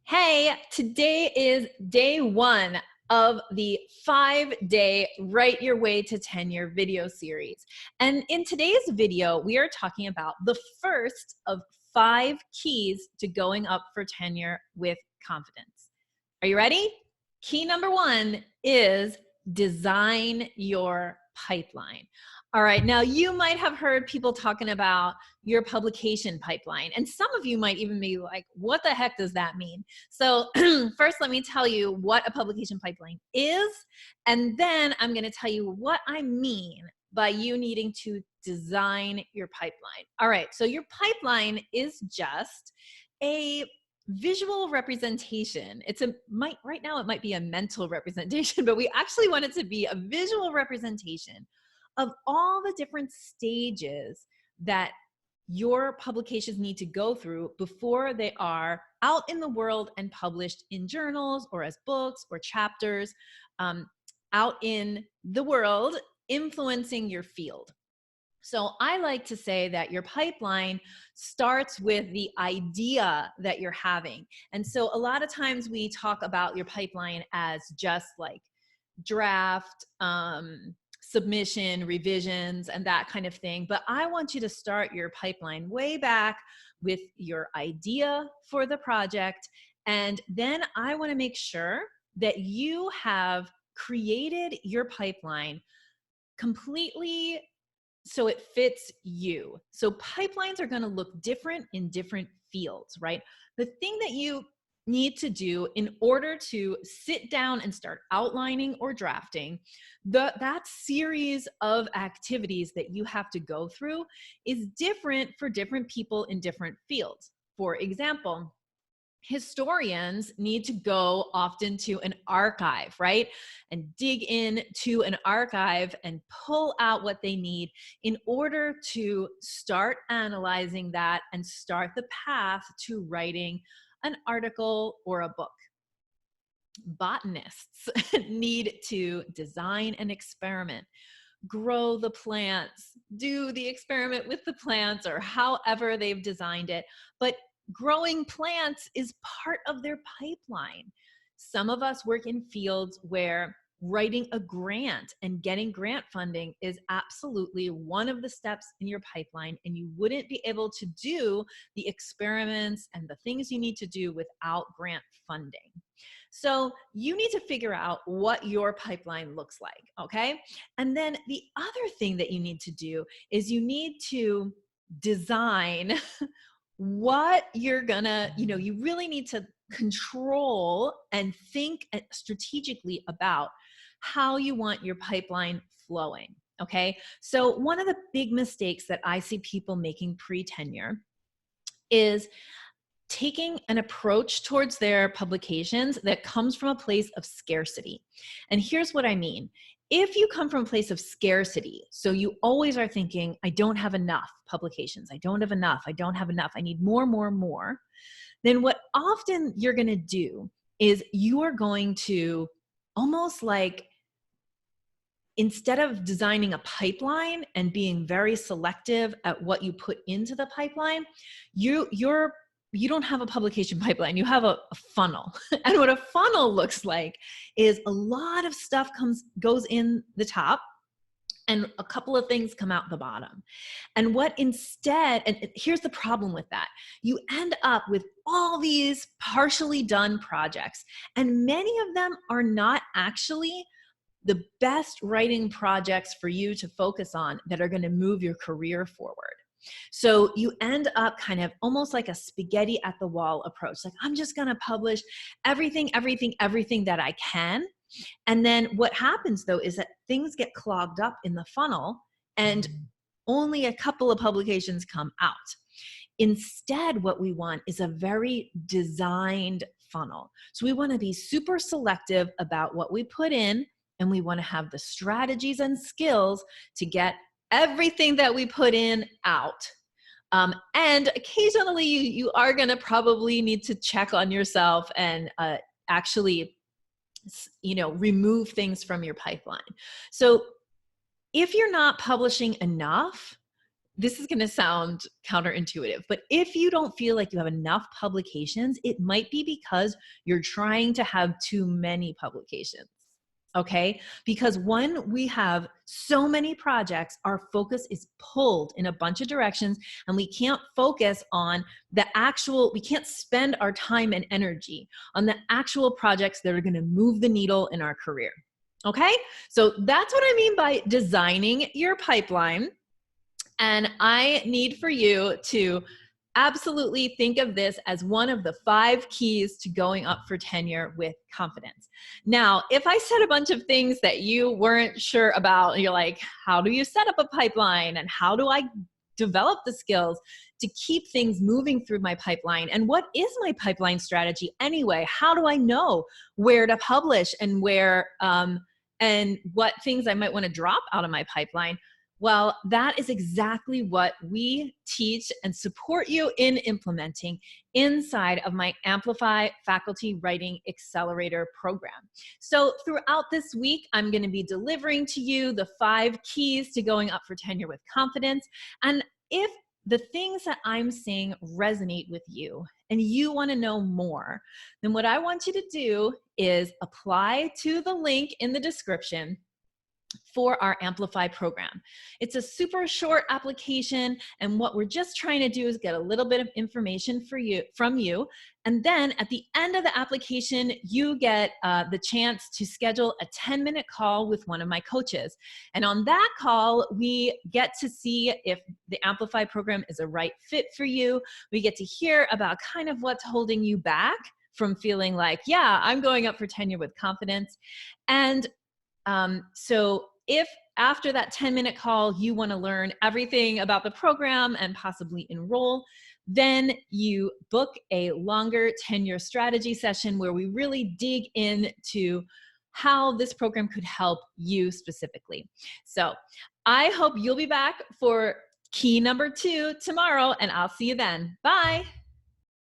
Hey, today is day one of the 5-day Write Your Way to Tenure video series. And in today's video, we are talking about the first of 5 keys to going up for tenure with confidence. Are you ready? Key number 1 is design your pipeline. All right, now you might have heard people talking about your publication pipeline, and some of you might even be like, what the heck does that mean? So first, let me tell you what a publication pipeline is, and then I'm gonna tell you what I mean by you needing to design your pipeline. All right, so your pipeline is just a visual representation. Right now it might be a mental representation, but we actually want it to be a visual representation of all the different stages that your publications need to go through before they are out in the world and published in journals or as books or chapters out in the world, influencing your field. So I like to say that your pipeline starts with the idea that you're having. And so a lot of times we talk about your pipeline as just like draft, submission, revisions, and that kind of thing. But I want you to start your pipeline way back with your idea for the project. And then I want to make sure that you have created your pipeline completely so it fits you. So pipelines are going to look different in different fields, right? The thing that you need to do in order to sit down and start outlining or drafting, that series of activities that you have to go through is different for different people in different fields. For example, historians need to go often to an archive, right? And dig into an archive and pull out what they need in order to start analyzing that and start the path to writing an article or a book. Botanists need to design an experiment, grow the plants, do the experiment with the plants or however they've designed it. But growing plants is part of their pipeline. Some of us work in fields where writing a grant and getting grant funding is absolutely one of the steps in your pipeline, and you wouldn't be able to do the experiments and the things you need to do without grant funding. So you need to figure out what your pipeline looks like, okay? And then the other thing that you need to do is you need to design what you're gonna, you really need to control and think strategically about how you want your pipeline flowing, okay? So one of the big mistakes that I see people making pre-tenure is taking an approach towards their publications that comes from a place of scarcity. And here's what I mean. If you come from a place of scarcity, so you always are thinking, I don't have enough publications, I don't have enough, I need more, then what often you're going to do is you are going to almost like, instead of designing a pipeline and being very selective at what you put into the pipeline, you don't have a publication pipeline, you have a funnel. And what a funnel looks like is a lot of stuff goes in the top and a couple of things come out the bottom. And here's the problem with that. You end up with all these partially done projects, and many of them are not actually the best writing projects for you to focus on that are going to move your career forward. So you end up kind of almost like a spaghetti at the wall approach. Like, I'm just going to publish everything that I can. And then what happens though is that things get clogged up in the funnel and only a couple of publications come out. Instead, what we want is a very designed funnel. So we want to be super selective about what we put in, and we want to have the strategies and skills to get everything that we put in out. And occasionally you are going to probably need to check on yourself and actually, remove things from your pipeline. So if you're not publishing enough, this is going to sound counterintuitive, but if you don't feel like you have enough publications, it might be because you're trying to have too many publications. Okay? Because when we have so many projects, our focus is pulled in a bunch of directions, and we can't focus on we can't spend our time and energy on the actual projects that are going to move the needle in our career. Okay? So that's what I mean by designing your pipeline. And I need for you to absolutely think of this as one of the 5 keys to going up for tenure with confidence. Now, if I said a bunch of things that you weren't sure about, you're like, how do you set up a pipeline? And how do I develop the skills to keep things moving through my pipeline? And what is my pipeline strategy anyway? How do I know where to publish and and what things I might want to drop out of my pipeline? Well, that is exactly what we teach and support you in implementing inside of my Amplify Faculty Writing Accelerator program. So throughout this week, I'm going to be delivering to you the 5 keys to going up for tenure with confidence. And if the things that I'm saying resonate with you and you want to know more, then what I want you to do is apply to the link in the description for our Amplify program. It's a super short application, and what we're just trying to do is get a little bit of information from you. And then at the end of the application, you get the chance to schedule a 10-minute call with one of my coaches. And on that call, we get to see if the Amplify program is a right fit for you. We get to hear about kind of what's holding you back from feeling like, yeah, I'm going up for tenure with confidence. And so if after that 10-minute call, you want to learn everything about the program and possibly enroll, then you book a longer tenure strategy session where we really dig into how this program could help you specifically. So I hope you'll be back for key number 2 tomorrow, and I'll see you then. Bye.